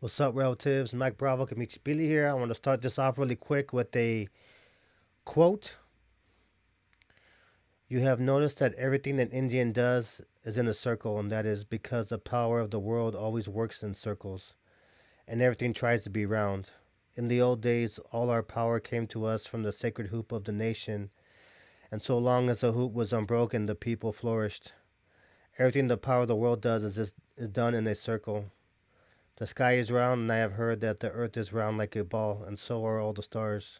What's up, relatives? Mike Bravo, Kamichi Pili here. I want to start this off really quick with a quote. You have noticed that everything an Indian does is in a circle, and that is because the power of the world always works in circles, and everything tries to be round. In the old days, all our power came to us from the sacred hoop of the nation, and so long as the hoop was unbroken, the people flourished. Everything the power of the world does is done in a circle. The sky is round, and I have heard that the earth is round like a ball, and so are all the stars.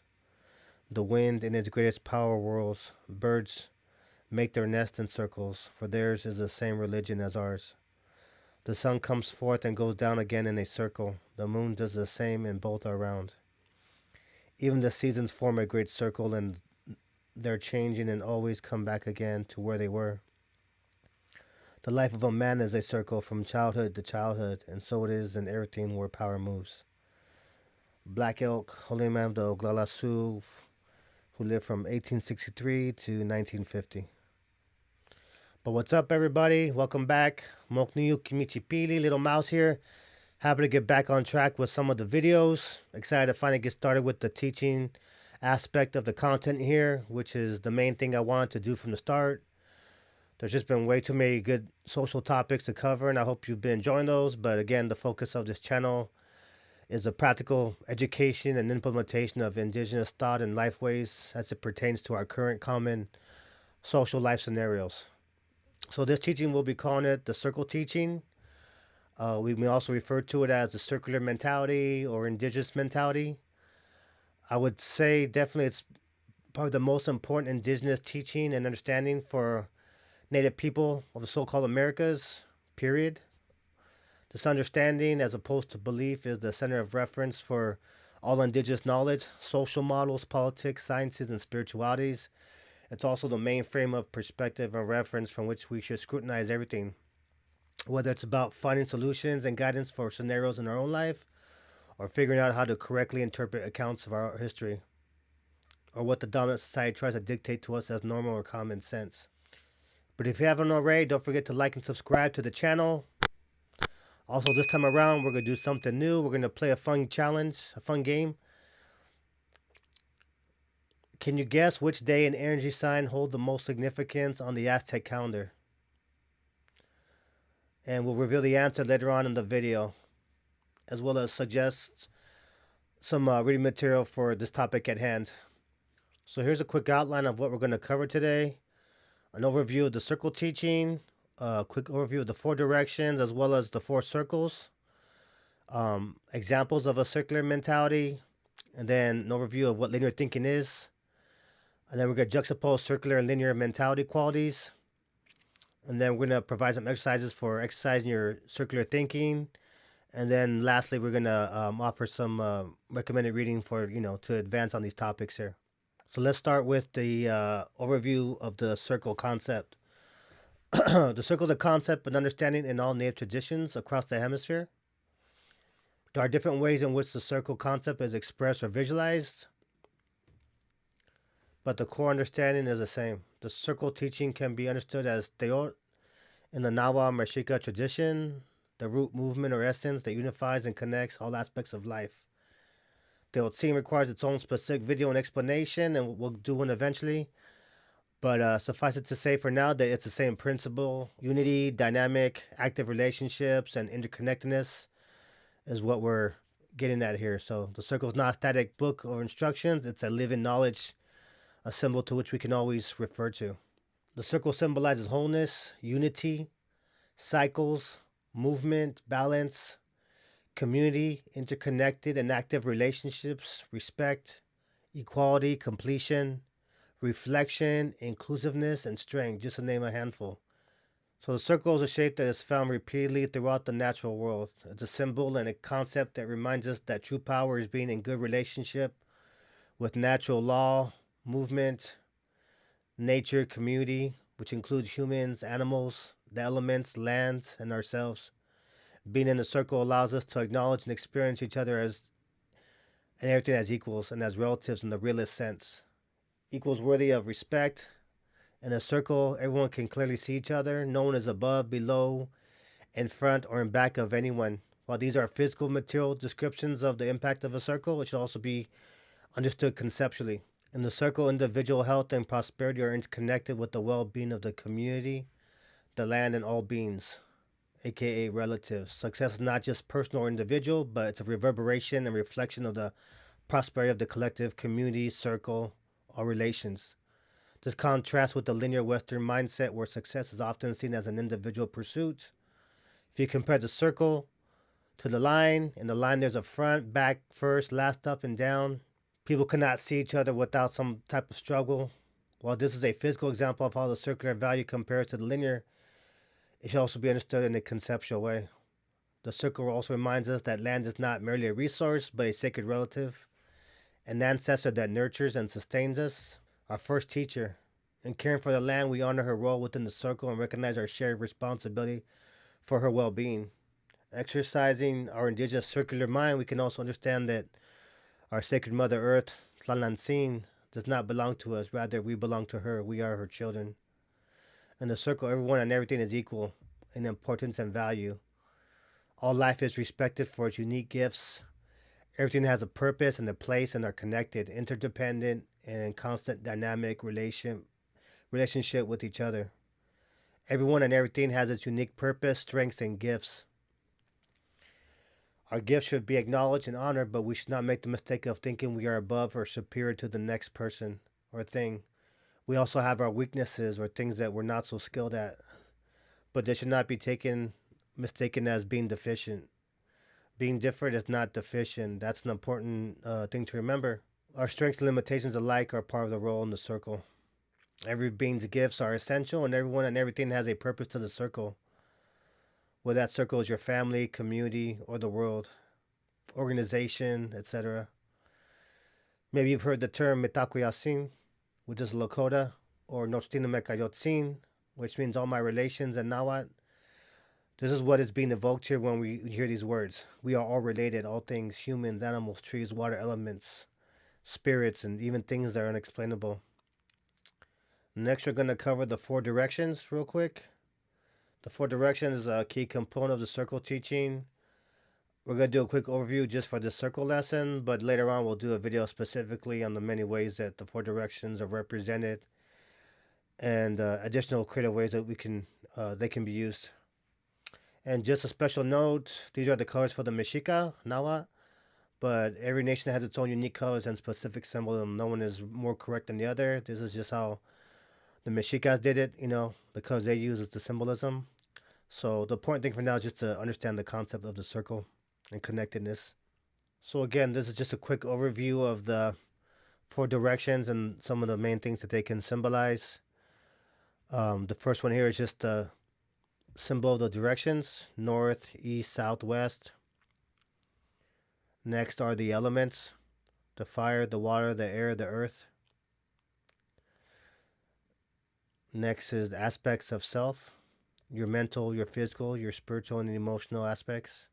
The wind in its greatest power whirls. Birds make their nest in circles, for theirs is the same religion as ours. The sun comes forth and goes down again in a circle. The moon does the same, and both are round. Even the seasons form a great circle, and they're changing and always come back again to where they were. The life of a man is a circle from childhood to childhood, and so it is in everything where power moves. Black Elk, Holy Man of the Oglala Sioux, who lived from 1863 to 1950. But what's up, everybody? Welcome back. Mokniu Kimichipili, Little Mouse here. Happy to get back on track with some of the videos. Excited to finally get started with the teaching aspect of the content here, which is the main thing I wanted to do from the start. There's just been way too many good social topics to cover, and I hope you've been enjoying those. But again, the focus of this channel is the practical education and implementation of indigenous thought and life ways as it pertains to our current common social life scenarios. So this teaching, we'll be calling it the circle teaching. We may also refer to it as the circular mentality or indigenous mentality. I would say definitely it's probably the most important indigenous teaching and understanding for Native people of the so-called Americas, period. This understanding, as opposed to belief, is the center of reference for all indigenous knowledge, social models, politics, sciences, and spiritualities. It's also the main frame of perspective and reference from which we should scrutinize everything, whether it's about finding solutions and guidance for scenarios in our own life, or figuring out how to correctly interpret accounts of our history, or what the dominant society tries to dictate to us as normal or common sense. But if you haven't already, don't forget to like and subscribe to the channel. Also, this time around, we're going to do something new. We're going to play a fun challenge, a fun game. Can you guess which day and energy sign hold the most significance on the Aztec calendar? And we'll reveal the answer later on in the video, as well as suggest some reading material for this topic at hand. So here's a quick outline of what we're going to cover today. An overview of the circle teaching, a quick overview of the four directions as well as the four circles, examples of a circular mentality, and then an overview of what linear thinking is. And then we're going to juxtapose circular and linear mentality qualities. And then we're going to provide some exercises for exercising your circular thinking. And then lastly, we're going to offer some recommended reading for, to advance on these topics here. So let's start with the overview of the circle concept. The circle is a concept and understanding in all native traditions across the hemisphere. There are different ways in which the circle concept is expressed or visualized, but the core understanding is the same. The circle teaching can be understood as teot in the Nahua Mexica tradition, the root movement or essence that unifies and connects all aspects of life. The team requires its own specific video and explanation, and we'll do one eventually. But suffice it to say for now that it's the same principle. Unity, dynamic, active relationships, and interconnectedness is what we're getting at here. So the circle is not a static book or instructions. It's a living knowledge, a symbol to which we can always refer to. The circle symbolizes wholeness, unity, cycles, movement, balance, community, interconnected and active relationships, respect, equality, completion, reflection, inclusiveness, and strength, just to name a handful. So the circle is a shape that is found repeatedly throughout the natural world. It's a symbol and a concept that reminds us that true power is being in good relationship with natural law, movement, nature, community, which includes humans, animals, the elements, land, and ourselves. Being in a circle allows us to acknowledge and experience each other as and everything as equals and as relatives in the realest sense. Equals worthy of respect. In a circle, everyone can clearly see each other. No one is above, below, in front, or in back of anyone. While these are physical material descriptions of the impact of a circle, it should also be understood conceptually. In the circle, individual health and prosperity are interconnected with the well being of the community, the land, and all beings, aka relatives. Success is not just personal or individual, but it's a reverberation and reflection of the prosperity of the collective community, circle, or relations. This contrasts with the linear Western mindset where success is often seen as an individual pursuit. If you compare the circle to the line, in the line there's a front, back, first, last, up, and down. People cannot see each other without some type of struggle. While this is a physical example of how the circular value compares to the linear, it should also be understood in a conceptual way. The circle also reminds us that land is not merely a resource, but a sacred relative, an ancestor that nurtures and sustains us, our first teacher. In caring for the land, we honor her role within the circle and recognize our shared responsibility for her well being. Exercising our indigenous circular mind, we can also understand that our sacred Mother Earth, Tlalantzin, does not belong to us. Rather, we belong to her. We are her children. In the circle, everyone and everything is equal in importance and value. All life is respected for its unique gifts. Everything has a purpose and a place and are connected, interdependent, and in constant dynamic relationship with each other. Everyone and everything has its unique purpose, strengths, and gifts. Our gifts should be acknowledged and honored, but we should not make the mistake of thinking we are above or superior to the next person or thing. We also have our weaknesses or things that we're not so skilled at, but they should not be mistaken as being deficient. Being different is not deficient. That's an important thing to remember. Our strengths and limitations alike are part of the role in the circle. Every being's gifts are essential, and everyone and everything has a purpose to the circle. Whether that circle is your family, community, or the world, organization, etc. Maybe you've heard the term Mitakuyasin, which is Lakota, or Nochtinamekayotsin, which means all my relations and Nahuatl. This is what is being evoked here when we hear these words. We are all related, all things, humans, animals, trees, water elements, spirits, and even things that are unexplainable. Next, we're going to cover the 4 directions real quick. The 4 directions is a key component of the circle teaching. We're going to do a quick overview just for this circle lesson, but later on we'll do a video specifically on the many ways that the 4 directions are represented and additional creative ways that they can be used. And just a special note, these are the colors for the Mexica, Nahuatl, but every nation has its own unique colors and specific symbolism. No one is more correct than the other. This is just how the Mexicas did it, the colors they use is the symbolism. So the important thing for now is just to understand the concept of the circle and connectedness. So again, this is just a quick overview of the 4 directions and some of the main things that they can symbolize. The first one here is just the symbol of the directions: north, east, south, west. Next are the elements: the fire, the water, the air, the earth. Next is the aspects of self: your mental, your physical, your spiritual, and emotional aspects.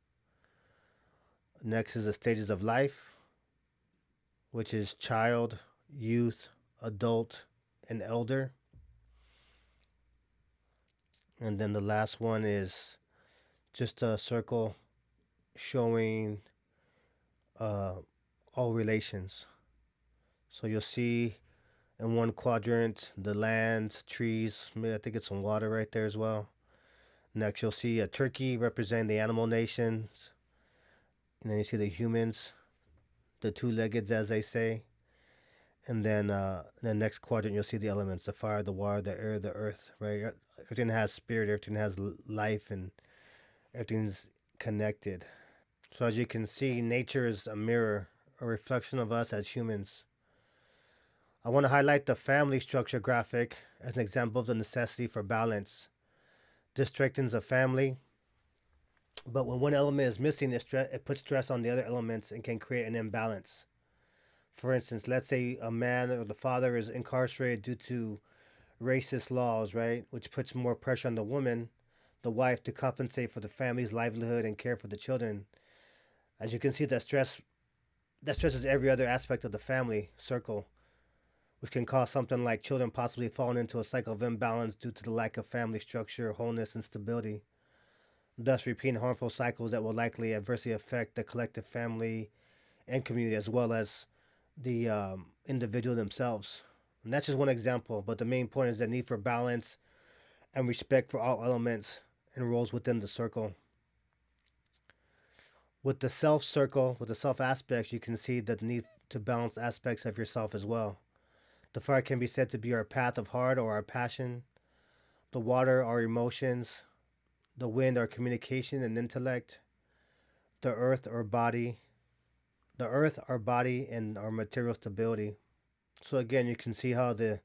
Next is the stages of life, which is child, youth, adult, and elder. And then the last one is just a circle showing all relations. So you'll see in one quadrant the land, trees, maybe I think it's some water right there as well. Next you'll see a turkey representing the animal nations. And then you see the humans, the 2-leggeds as they say. And then in the next quadrant you'll see the elements: the fire, the water, the air, the earth, right? Everything has spirit, everything has life, and everything's connected. So as you can see, nature is a mirror, a reflection of us as humans. I want to highlight the family structure graphic as an example of the necessity for balance. This strengthens a family, but when one element is missing, it puts stress on the other elements and can create an imbalance. For instance, let's say a man or the father is incarcerated due to racist laws, right, which puts more pressure on the woman, the wife, to compensate for the family's livelihood and care for the children. As you can see, that stresses every other aspect of the family circle, which can cause something like children possibly falling into a cycle of imbalance due to the lack of family structure, wholeness, and stability. thus repeating harmful cycles that will likely adversely affect the collective family and community as well as the individual themselves. And that's just one example, but the main point is the need for balance and respect for all elements and roles within the circle. With the self circle, with the self aspects, you can see the need to balance aspects of yourself as well. The fire can be said to be our path of heart or our passion, the water, our emotions, the wind, our communication and intellect, the earth, our body, and our material stability. So again, you can see how the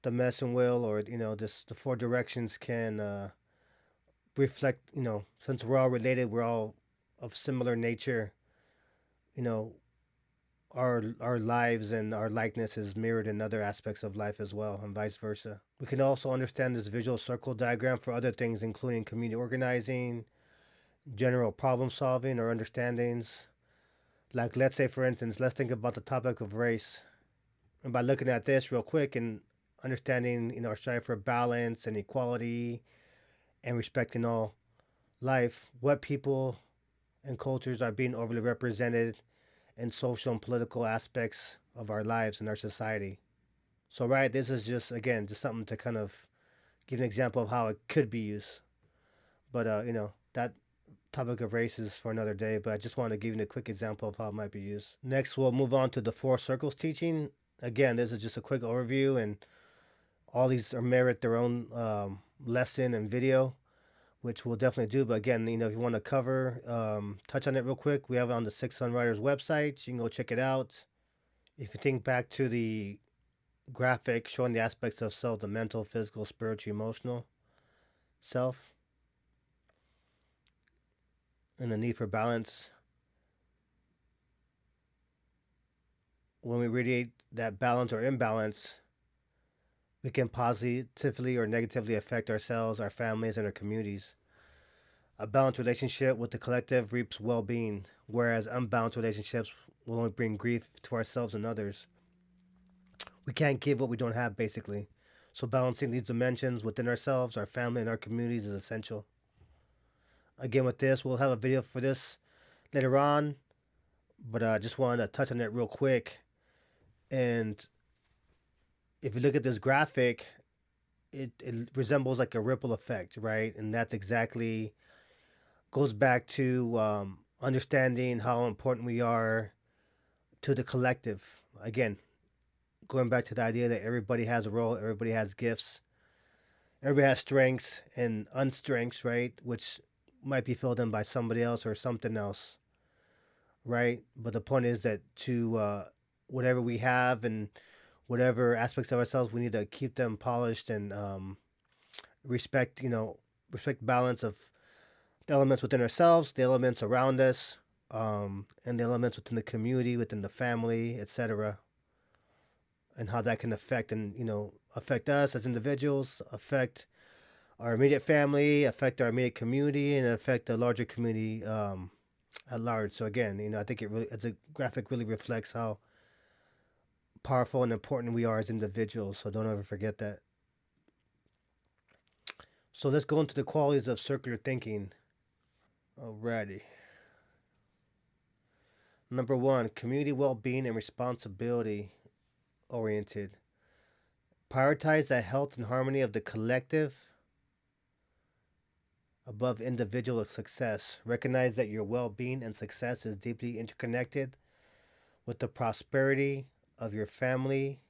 medicine wheel, or this the four directions can reflect. Since we're all related, we're all of similar nature. You know, our lives and our likeness is mirrored in other aspects of life as well, and vice versa. We can also understand this visual circle diagram for other things, including community organizing, general problem solving, or understandings. Like, let's say, for instance, let's think about the topic of race. And by looking at this real quick and understanding, our strive for balance and equality and respecting all life, what people and cultures are being overly represented in social and political aspects of our lives and our society. So, right, this is just, again, just something to kind of give an example of how it could be used. But, that topic of race is for another day, but I just wanted to give you a quick example of how it might be used. Next, we'll move on to the Four Circles teaching. Again, this is just a quick overview, and all these are merit their own lesson and video, which we'll definitely do. But again, if you want to cover, touch on it real quick, we have it on the Six Sun Riders website. You can go check it out. If you think back to the graphic showing the aspects of self, the mental, physical, spiritual, emotional self, and the need for balance. When we radiate that balance or imbalance, we can positively or negatively affect ourselves, our families, and our communities. A balanced relationship with the collective reaps well being, whereas unbalanced relationships will only bring grief to ourselves and others. We can't give what we don't have, basically. So, balancing these dimensions within ourselves, our family, and our communities is essential. Again, with this, we'll have a video for this later on, but I just wanted to touch on it real quick. And if you look at this graphic, it resembles like a ripple effect, right? And that's exactly goes back to understanding how important we are to the collective. Again, going back to the idea that everybody has a role, everybody has gifts, everybody has strengths and unstrengths, right? Which might be filled in by somebody else or something else, right? But the point is that to whatever we have and whatever aspects of ourselves, we need to keep them polished and respect, respect balance of the elements within ourselves, the elements around us, and the elements within the community, within the family, etc. And how that can affect affect us as individuals, affect our immediate family, affect our immediate community, and affect the larger community at large. So again, I think it's a graphic really reflects how powerful and important we are as individuals. So don't ever forget that. So let's go into the qualities of circular thinking. Alrighty. Number one, community well-being and responsibility oriented. Prioritize the health and harmony of the collective above individual success. Recognize that your well-being and success is deeply interconnected with the prosperity of your family,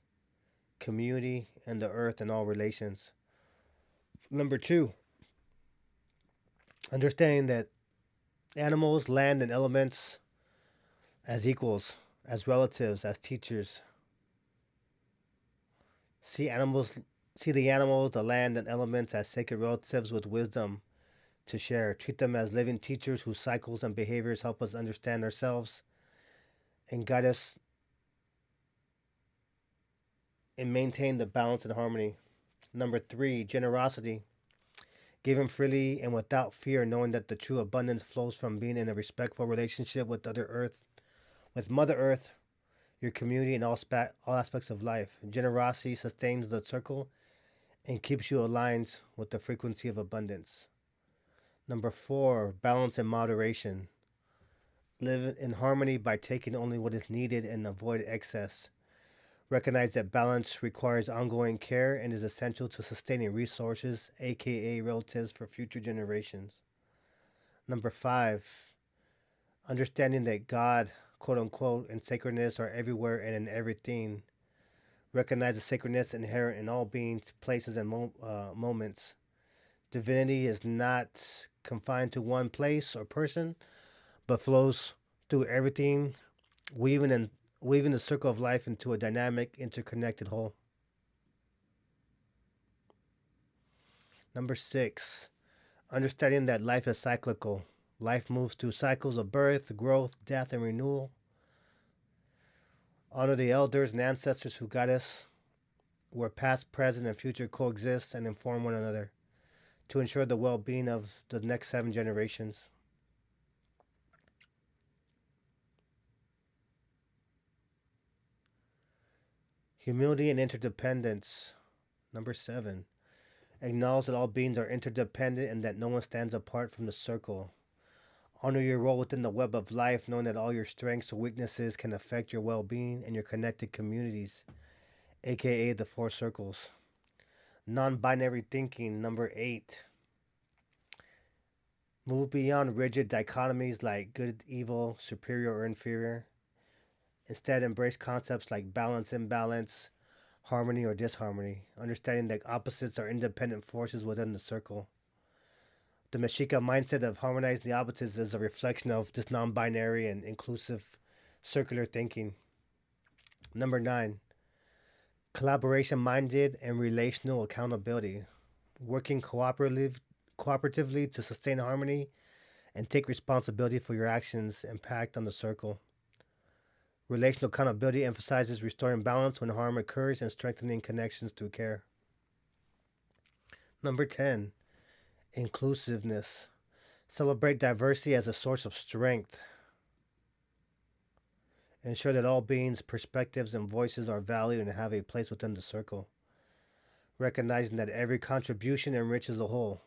community, and the earth and all relations. Number two, understanding that animals, land, and elements as equals, as relatives, as teachers. See the animals, the land, and elements as sacred relatives with wisdom to share. Treat them as living teachers whose cycles and behaviors help us understand ourselves and guide us and maintain the balance and harmony. Number three, generosity. Giving freely and without fear, knowing that the true abundance flows from being in a respectful relationship with Mother Earth, your community, and all aspects of life. Generosity sustains the circle and keeps you aligned with the frequency of abundance. Number 4, balance and moderation. Live in harmony by taking only what is needed and avoid excess. Recognize that balance requires ongoing care and is essential to sustaining resources, aka relatives, for future generations. Number 5, understanding that God, quote unquote, and sacredness are everywhere and in everything. Recognize the sacredness inherent in all beings, places, and moments. Divinity is not confined to one place or person, but flows through everything, weaving and weaving the circle of life into a dynamic, interconnected whole. Number 6, understanding that life is cyclical. Life moves through cycles of birth, growth, death, and renewal. Honor the elders and ancestors who guide us, where past, present, and future coexist and inform one another to ensure the well being of the next 7 generations. Humility and interdependence. Number 7, acknowledge that all beings are interdependent and that no one stands apart from the circle. Honor your role within the web of life, knowing that all your strengths or weaknesses can affect your well being and your connected communities, aka the 4 circles. Non binary thinking. Number 8, move beyond rigid dichotomies like good, evil, superior, or inferior. Instead, embrace concepts like balance, imbalance, harmony, or disharmony, understanding that opposites are independent forces within the circle. The Mexica mindset of harmonizing the opposites is a reflection of this non binary and inclusive circular thinking. Number 9, collaboration minded and relational accountability, working cooperatively to sustain harmony and take responsibility for your actions' impact on the circle. Relational accountability emphasizes restoring balance when harm occurs and strengthening connections through care. Number 10, inclusiveness. Celebrate diversity as a source of strength. Ensure that all beings, perspectives, and voices are valued and have a place within the circle. Recognizing that every contribution enriches the whole.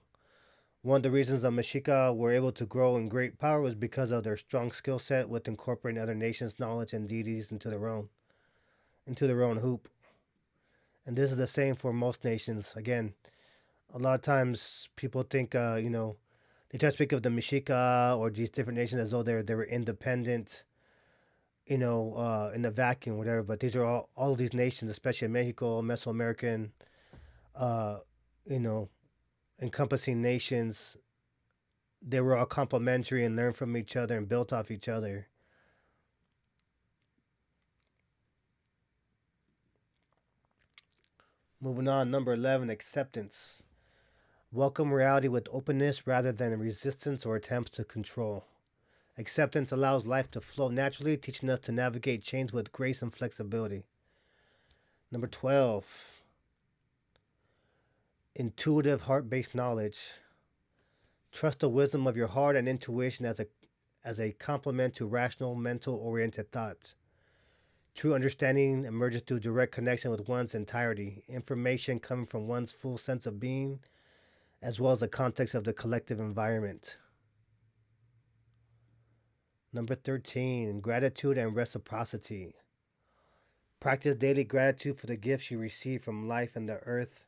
One of the reasons the Mexica were able to grow in great power was because of their strong skill set with incorporating other nations' knowledge and deities into their own hoop. And this is the same for most nations. Again, a lot of times people think, they try to speak of the Mexica or these different nations as though they were independent, in the vacuum, whatever. But these are all of these nations, especially Mexico, Mesoamerican, uh, you know, encompassing nations. They were all complementary and learned from each other and built off each other. Moving on, number 11, acceptance. Welcome reality with openness rather than resistance or attempts to control. Acceptance allows life to flow naturally, teaching us to navigate change with grace and flexibility. Number 12, intuitive heart based knowledge. Trust the wisdom of your heart and intuition as a complement to rational, mental oriented thoughts. True understanding emerges through direct connection with one's entirety, information coming from one's full sense of being, as well as the context of the collective environment. Number 13, gratitude and reciprocity. Practice daily gratitude for the gifts you receive from life and the earth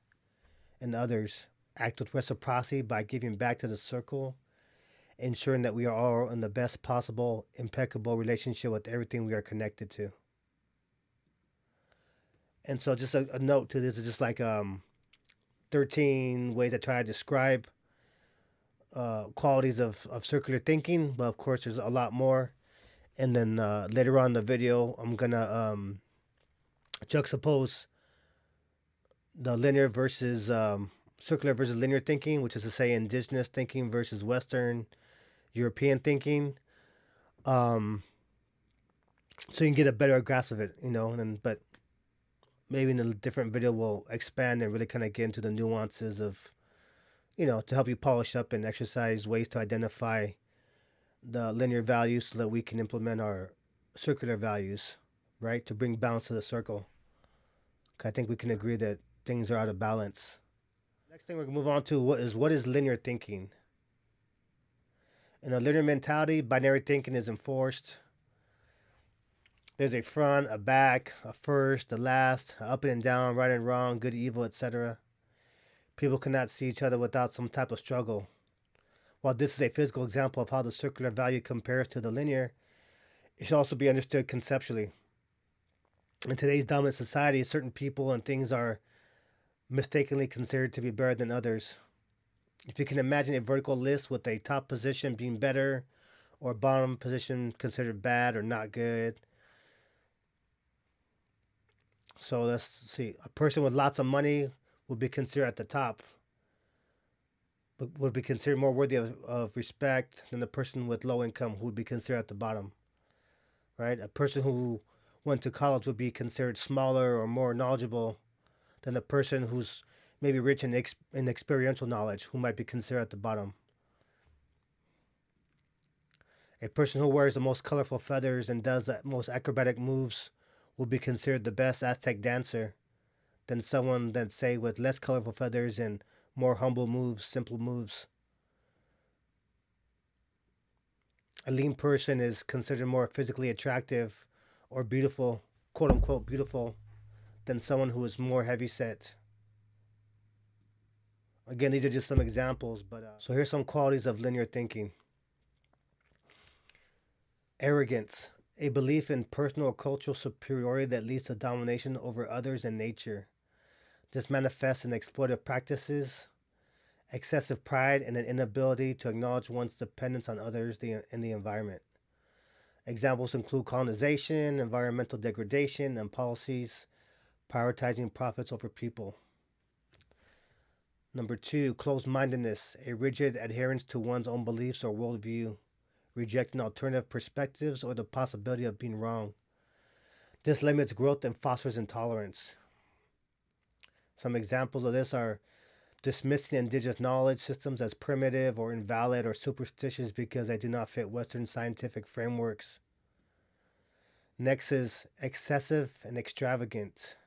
and others. Act with reciprocity by giving back to the circle, ensuring that we are all in the best possible, impeccable relationship with everything we are connected to. And so, just a note to this is just like 13 ways I try to describe qualities of circular thinking, but of course, there's a lot more. And then later on in the video, I'm gonna juxtapose the linear versus circular versus linear thinking, which is to say, indigenous thinking versus Western European thinking. So you can get a better grasp of it, but maybe in a different video we'll expand and really kind of get into the nuances of, to help you polish up and exercise ways to identify the linear values so that we can implement our circular values, right? To bring balance to the circle. I think we can agree that things are out of balance. Next thing we're going to move on to what is linear thinking. In a linear mentality, binary thinking is enforced. There's a front, a back, a first, a last, a up and down, right and wrong, good, evil, etc. People cannot see each other without some type of struggle. While this is a physical example of how the circular value compares to the linear, it should also be understood conceptually. In today's dominant society, certain people and things are mistakenly considered to be better than others. If you can imagine a vertical list with a top position being better or a bottom position considered bad or not good. So let's see. A person with lots of money would be considered at the top, but would be considered more worthy of respect than the person with low income who would be considered at the bottom, right? A person who went to college would be considered smaller or more knowledgeable than the person who's maybe rich in experiential knowledge, who might be considered at the bottom. A person who wears the most colorful feathers and does the most acrobatic moves will be considered the best Aztec dancer than someone that, say, with less colorful feathers and more humble moves, simple moves. A lean person is considered more physically attractive or beautiful, quote unquote beautiful, than someone who is more heavy set. Again, these are just some examples, but so here's some qualities of linear thinking. Arrogance, a belief in personal or cultural superiority that leads to domination over others and nature. This manifests in exploitative practices, excessive pride, and an inability to acknowledge one's dependence on others and the environment. Examples include colonization, environmental degradation, and policies prioritizing profits over people. Number 2, closed-mindedness, a rigid adherence to one's own beliefs or worldview, rejecting alternative perspectives or the possibility of being wrong. This limits growth and fosters intolerance. Some examples of this are dismissing indigenous knowledge systems as primitive or invalid or superstitious because they do not fit Western scientific frameworks. Next is excessive and extravagant.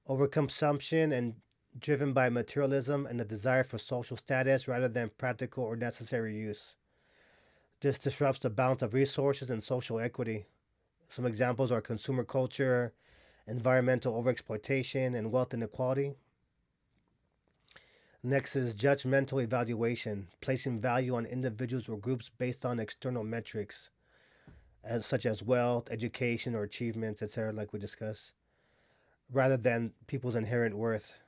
Overconsumption and driven by materialism and the desire for social status rather than practical or necessary use. This disrupts the balance of resources and social equity. Some examples are consumer culture, environmental overexploitation, and wealth inequality. Next is judgmental evaluation, placing value on individuals or groups based on external metrics, such as wealth, education, or achievements, etc., like we discussed, rather than people's inherent worth.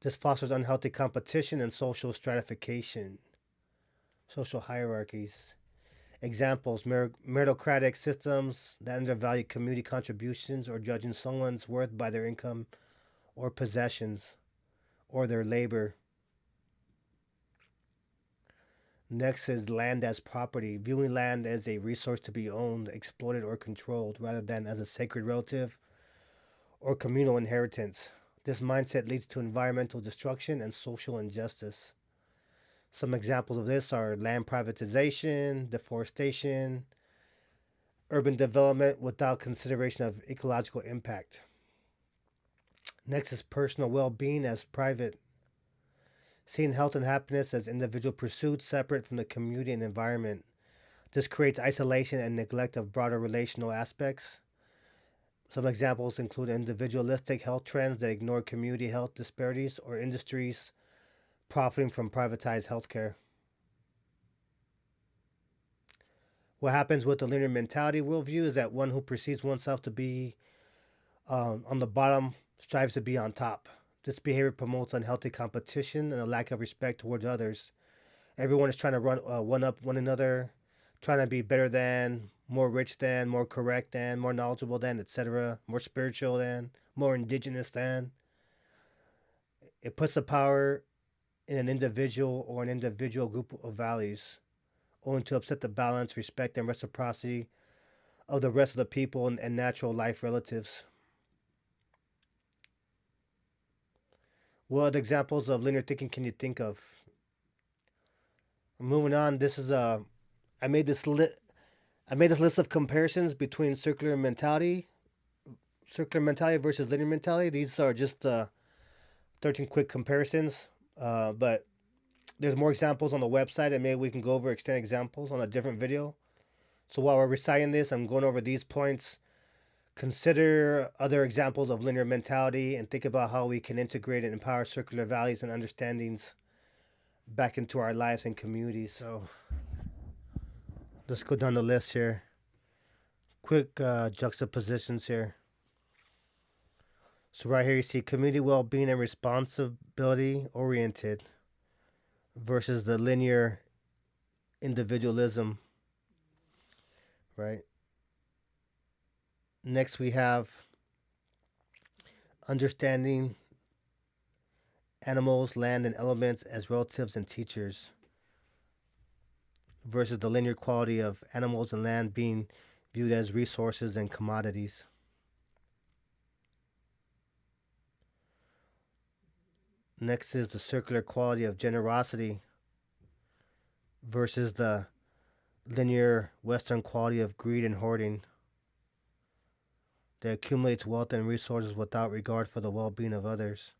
This fosters unhealthy competition and social stratification, social hierarchies. Examples, meritocratic systems that undervalue community contributions or judging someone's worth by their income or possessions or their labor. Next is land as property, viewing land as a resource to be owned, exploited, or controlled rather than as a sacred relative or communal inheritance. This mindset leads to environmental destruction and social injustice. Some examples of this are land privatization, deforestation, urban development without consideration of ecological impact. Next is personal well-being as private, seeing health and happiness as individual pursuits separate from the community and environment. This creates isolation and neglect of broader relational aspects. Some examples include individualistic health trends that ignore community health disparities or industries profiting from privatized healthcare. What happens with the linear mentality worldview is that one who perceives oneself to be on the bottom strives to be on top. This behavior promotes unhealthy competition and a lack of respect towards others. Everyone is trying to one up one another, trying to be better than, more rich than, more correct than, more knowledgeable than, etc., more spiritual than, more indigenous than. It puts the power in an individual or an individual group of values, owing to upset the balance, respect, and reciprocity of the rest of the people and natural life relatives. What examples of linear thinking can you think of? Moving on, this is I made this list of comparisons between circular mentality versus linear mentality. These are just 13 quick comparisons, but There's more examples on the website, and maybe we can go over extended examples on a different video. So while we're reciting this, I'm going over these points. Consider other examples of linear mentality and think about how we can integrate and empower circular values and understandings back into our lives and communities. So let's go down the list here. Quick juxtapositions here. So right here you see community well-being and responsibility oriented versus the linear individualism, right? Next we have understanding animals, land, and elements as relatives and teachers versus the linear quality of animals and land being viewed as resources and commodities. Next is the circular quality of generosity versus the linear Western quality of greed and hoarding that accumulates wealth and resources without regard for the well-being of others.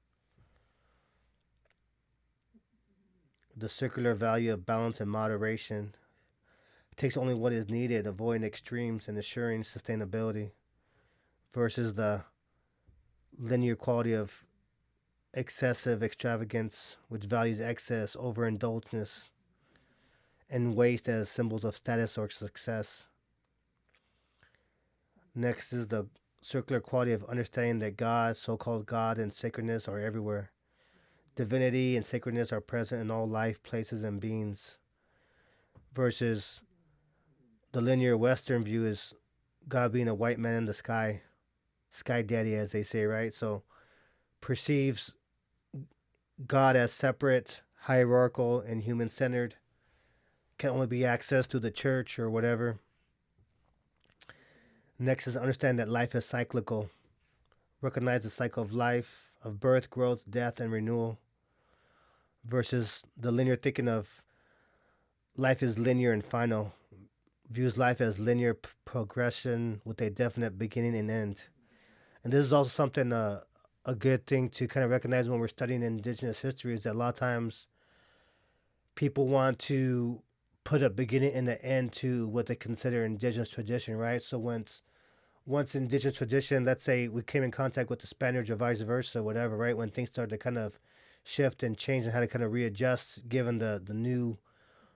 The circular value of balance and moderation takes only what is needed, avoiding extremes and assuring sustainability versus the linear quality of excessive extravagance, which values excess, overindulgence, and waste as symbols of status or success. Next is the circular quality of understanding that God, so-called God, and sacredness are everywhere. Divinity and sacredness are present in all life, places, and beings. Versus the linear Western view is God being a white man in the sky, sky daddy, as they say, right? So perceives God as separate, hierarchical, and human centered, can only be accessed through the church or whatever. Next is understand that life is cyclical. Recognize the cycle of life, of birth, growth, death, and renewal, versus the linear thinking of life is linear and final. Views life as linear progression with a definite beginning and end. And this is also something, a good thing to kind of recognize when we're studying Indigenous history, is that a lot of times people want to put a beginning and an end to what they consider Indigenous tradition, right? So once Indigenous tradition, let's say we came in contact with the Spaniards or vice versa, whatever, right? When things started to kind of shift and change and how to kind of readjust given the new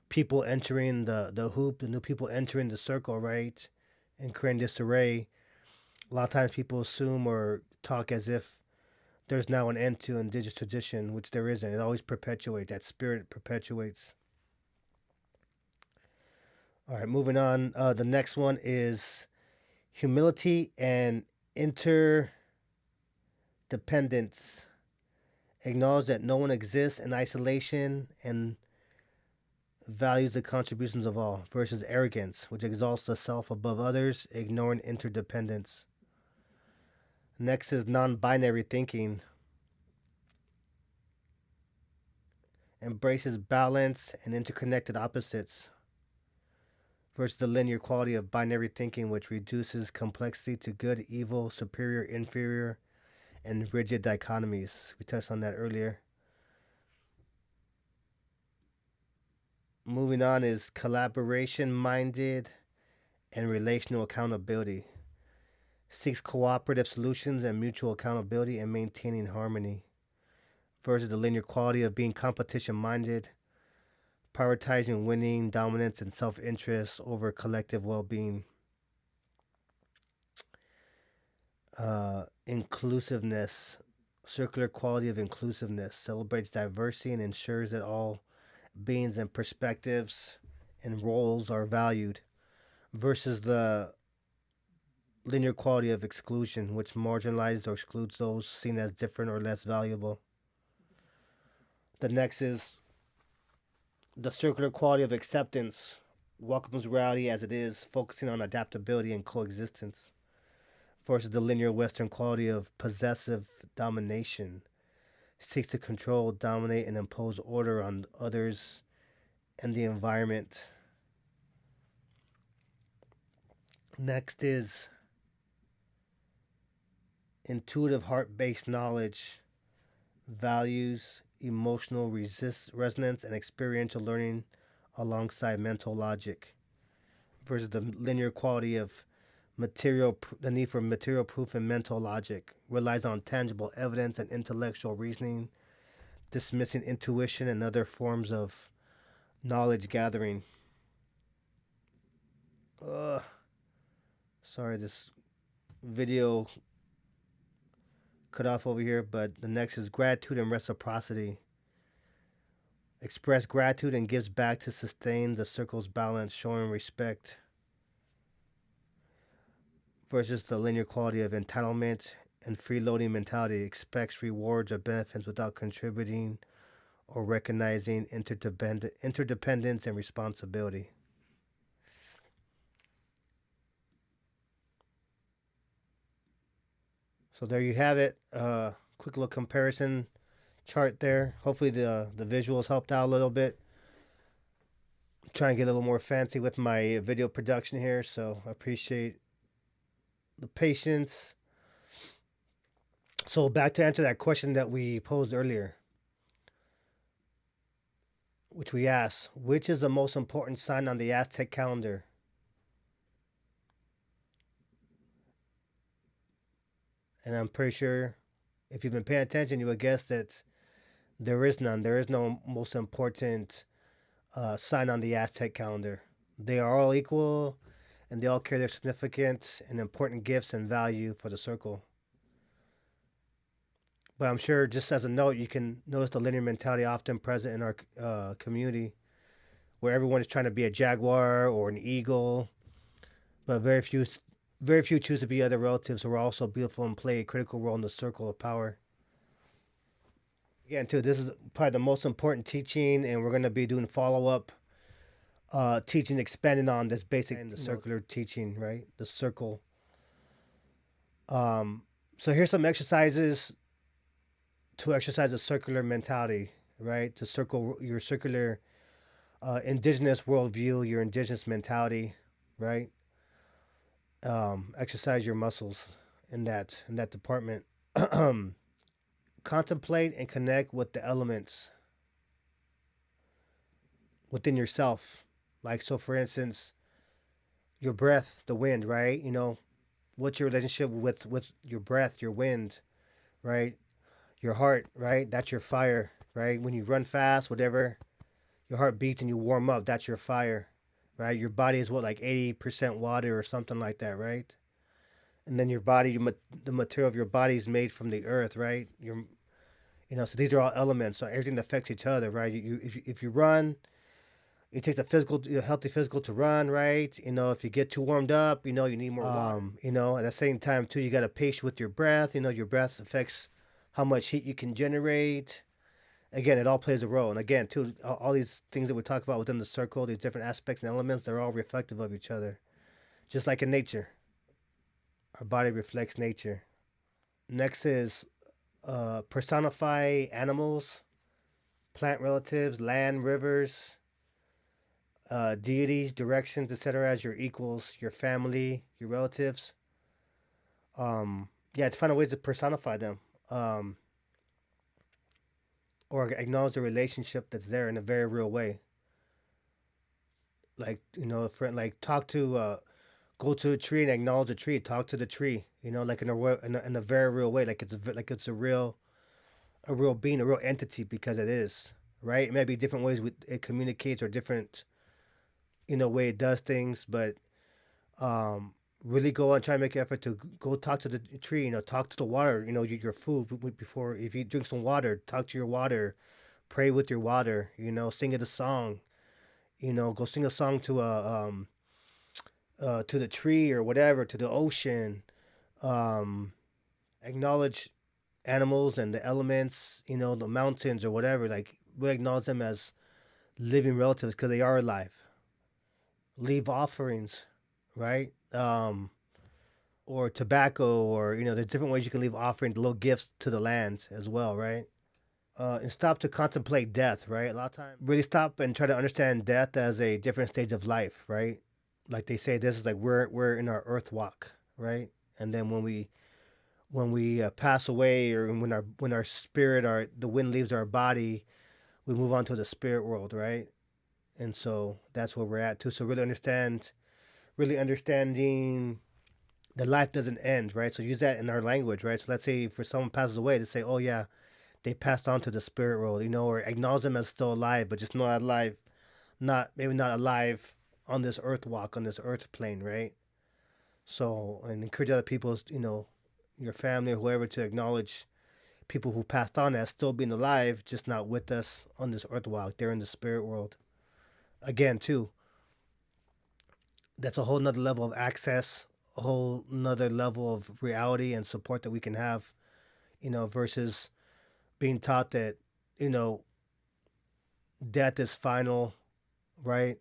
people entering the hoop, the new people entering the circle, right? And creating disarray. A lot of times people assume or talk as if there's now an end to Indigenous tradition, which there isn't. It always perpetuates. That spirit perpetuates. All right, moving on. The next one is humility and interdependence. Acknowledge that no one exists in isolation and values the contributions of all, versus arrogance, which exalts the self above others, ignoring interdependence. Next is non binary thinking. Embraces balance and interconnected opposites, versus the linear quality of binary thinking, which reduces complexity to good, evil, superior, inferior, and rigid dichotomies. We touched on that earlier. Moving on is collaboration minded and relational accountability. Seeks cooperative solutions and mutual accountability and maintaining harmony. Versus the linear quality of being competition minded, prioritizing winning, dominance, and self interest over collective well being. Inclusiveness, circular quality of inclusiveness, celebrates diversity and ensures that all beings and perspectives and roles are valued, versus the linear quality of exclusion, which marginalizes or excludes those seen as different or less valuable. The next is the circular quality of acceptance, welcomes reality as it is, focusing on adaptability and coexistence, versus the linear Western quality of possessive domination, seeks to control, dominate, and impose order on others and the environment. Next is intuitive heart based knowledge, values emotional resonance, and experiential learning alongside mental logic, versus the linear quality of the need for material proof and mental logic, relies on tangible evidence and intellectual reasoning, dismissing intuition and other forms of knowledge gathering. Ugh. Sorry, this video cut off over here, but the next is gratitude and reciprocity. Express gratitude and gives back to sustain the circle's balance, showing respect, versus the linear quality of entitlement and freeloading mentality, expects rewards or benefits without contributing or recognizing interdependence and responsibility. So there you have it. Quick little comparison chart there. Hopefully the visuals helped out a little bit. Try and get a little more fancy with my video production here, so I appreciate the patience. So back to answer that question that we posed earlier, which we asked, which is the most important sign on the Aztec calendar? And I'm pretty sure if you've been paying attention, you would guess that there is none. There is no most important sign on the Aztec calendar. They are all equal, and they all carry their significant and important gifts and value for the circle. But I'm sure, just as a note, you can notice the linear mentality often present in our community, where everyone is trying to be a jaguar or an eagle, but very few choose to be other relatives who are also beautiful and play a critical role in the circle of power. Again, too, this is probably the most important teaching, and we're going to be doing follow-up teaching, expanding on this basic and the circular teaching, right? The circle. So here's some exercises to exercise a circular mentality, right? To circle your circular indigenous worldview, your indigenous mentality, right? Exercise your muscles in that department. Contemplate and connect with the elements within yourself. Like, so for instance, your breath, the wind, right? What's your relationship with your breath, your wind, right? Your heart, right? That's your fire, right? When you run fast, whatever, your heart beats and you warm up, that's your fire, right? Your body is like 80% water or something like that, right? And then your body, the material of your body is made from the earth, right? So these are all elements. So everything affects each other, right? If you run, it takes a healthy physical to run, right? If you get too warmed up, you need more water. At the same time too, you got to pace with your breath. Your breath affects how much heat you can generate. Again, it all plays a role. And again, too, all these things that we talk about within the circle, these different aspects and elements, they're all reflective of each other. Just like in nature, our body reflects nature. Next is personify animals, plant relatives, land, rivers, deities, directions, etc. as your equals, your family, your relatives. It's finding ways to personify them. Or acknowledge the relationship that's there in a very real way. Like, go to a tree and acknowledge a tree. Talk to the tree. Like in a very real way. Like it's a real being, a real entity, because it is, right? It may be different ways it communicates, or different, way it does things, but really go and try and make an effort to go talk to the tree. Talk to the water. Your food before, if you drink some water, talk to your water, pray with your water. Sing it a song. Go sing a song to the tree or whatever, to the ocean. Acknowledge animals and the elements. The mountains or whatever. Like, we acknowledge them as living relatives because they are alive. Leave offerings, right? Or tobacco, or there's different ways you can leave offerings, little gifts to the land as well, right? And stop to contemplate death, right? A lot of times, really stop and try to understand death as a different stage of life, right? Like they say, this is like we're in our earth walk, right? And then when we when we pass away, or when our spirit, our the wind leaves our body, we move on to the spirit world, right? And so that's where we're at too. So really understanding that life doesn't end, right? So use that in our language, right? So let's say if someone passes away, they say, "Oh yeah, they passed on to the spirit world," or acknowledge them as still alive, but just not alive, not alive on this earth walk, on this earth plane, right? So, and encourage other people, your family or whoever, to acknowledge people who passed on as still being alive, just not with us on this earth walk. They're in the spirit world. Again, too, that's a whole nother level of access, a whole nother level of reality and support that we can have, versus being taught that, you know, death is final, right?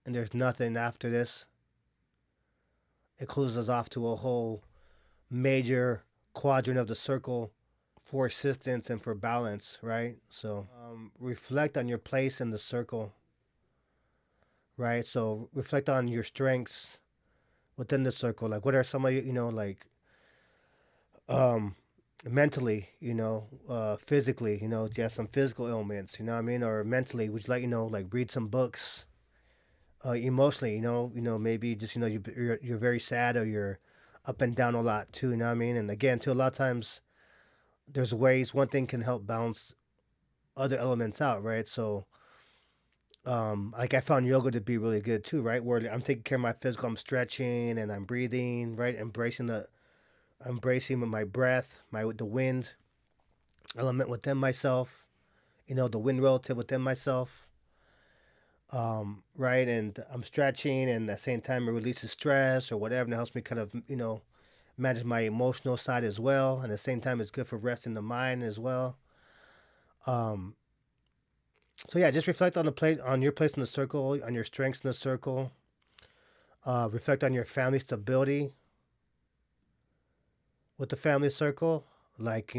And there's nothing after this. It closes us off to a whole major quadrant of the circle for assistance and for balance, right? So reflect on your place in the circle, right? So reflect on your strengths within the circle. Like, what are some of like um, mentally, physically, do you have some physical ailments, you know what I mean? Or mentally, would you like, like read some books? Emotionally, maybe just you're very sad, or you're up and down a lot too, you know what I mean? And again, too, a lot of times there's ways one thing can help balance other elements out, right? So like I found yoga to be really good too, right? Where I'm taking care of my physical, I'm stretching and I'm breathing, right? Embracing my breath, the wind element within myself, the wind relative within myself, right? And I'm stretching, and at the same time it releases stress or whatever, and it helps me kind of manage my emotional side as well. And at the same time, it's good for resting the mind as well. Um, so yeah, just reflect on your place in the circle, on your strengths in the circle. Reflect on your family stability with the family circle, like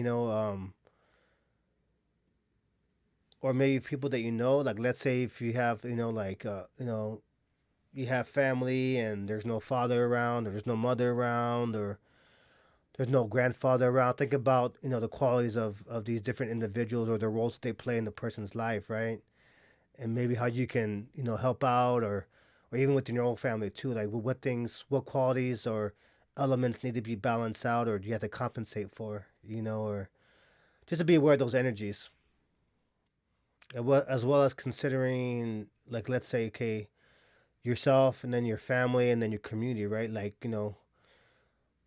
or maybe people that like let's say if you have like you have family and there's no father around, or there's no mother around, or there's no grandfather around. Think about the qualities of these different individuals, or the roles that they play in the person's life, right? And maybe how you can help out, or even within your own family too, like what qualities or elements need to be balanced out, or do you have to compensate for, or just to be aware of those energies, as well as considering, like, let's say, okay, yourself, and then your family, and then your community, right? Like,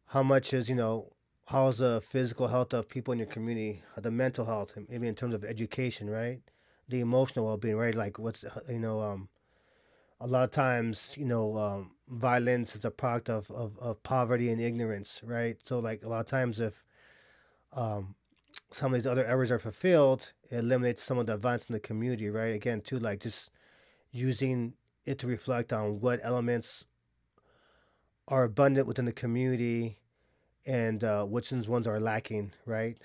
how much is how's the physical health of people in your community, the mental health, maybe in terms of education, right? The emotional well-being, right? Like, what's a lot of times, violence is a product of poverty and ignorance, right? So, like, a lot of times, if um, some of these other areas are fulfilled, it eliminates some of the violence in the community, right? Again, too, like, just using it to reflect on what elements are abundant within the community, and which ones are lacking, right?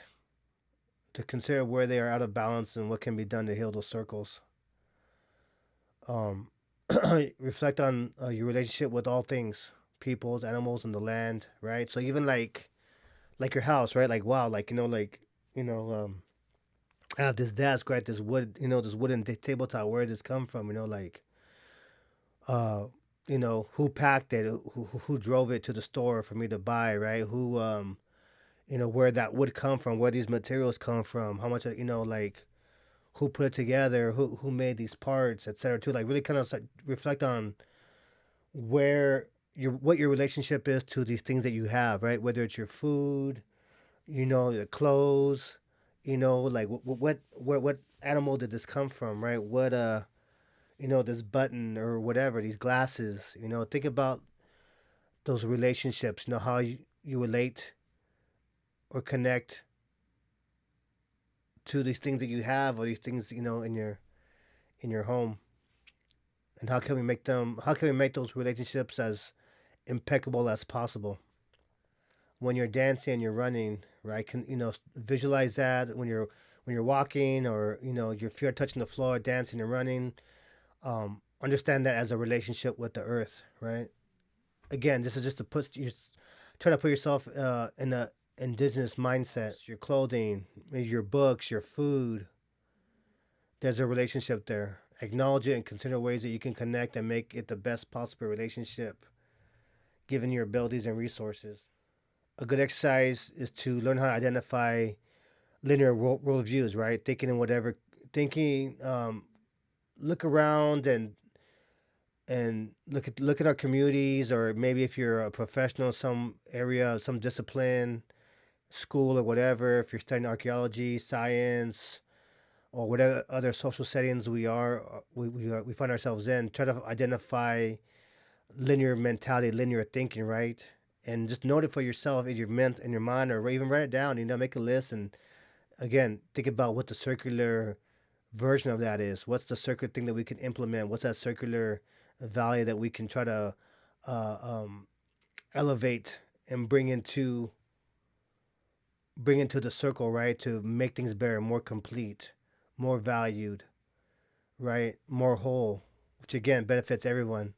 To consider where they are out of balance and what can be done to heal those circles. Um, reflect on your relationship with all things, peoples, animals, and the land, right? So even like your house, right? Like, wow, like you know um, I have this desk, right? This wood, this wooden tabletop. Where did this come from? Like uh, who packed it? Who drove it to the store for me to buy, right? Who where that wood come from, where these materials come from, how much like who put it together, who made these parts, etc. Too, like really kind of reflect on where what your relationship is to these things that you have, right? Whether it's your food, the clothes, like what animal did this come from, right? What this button or whatever, these glasses, think about those relationships, how you relate or connect to these things that you have, or these things in your home, and how can we make those relationships as impeccable as possible. When you're dancing and you're running, right? Can visualize that when you're walking, or your feet touching the floor, dancing and running. Understand that as a relationship with the earth, right? Again, this is just to try to put yourself indigenous mindset, your clothing, maybe your books, your food. There's a relationship there. Acknowledge it and consider ways that you can connect and make it the best possible relationship given your abilities and resources. A good exercise is to learn how to identify linear worldviews, right? Thinking in whatever, thinking, look around and look at our communities, or maybe if you're a professional in some area, some discipline, school or whatever, if you're studying archaeology, science, or whatever other social settings we find ourselves in, try to identify linear mentality, linear thinking, right? And just note it for yourself in your mind, or even write it down. Make a list, and again, think about what the circular version of that is. What's the circular thing that we can implement? What's that circular value that we can try to uh, um, elevate and bring into the circle, right? To make things better, more complete, more valued, right? More whole, which again benefits everyone.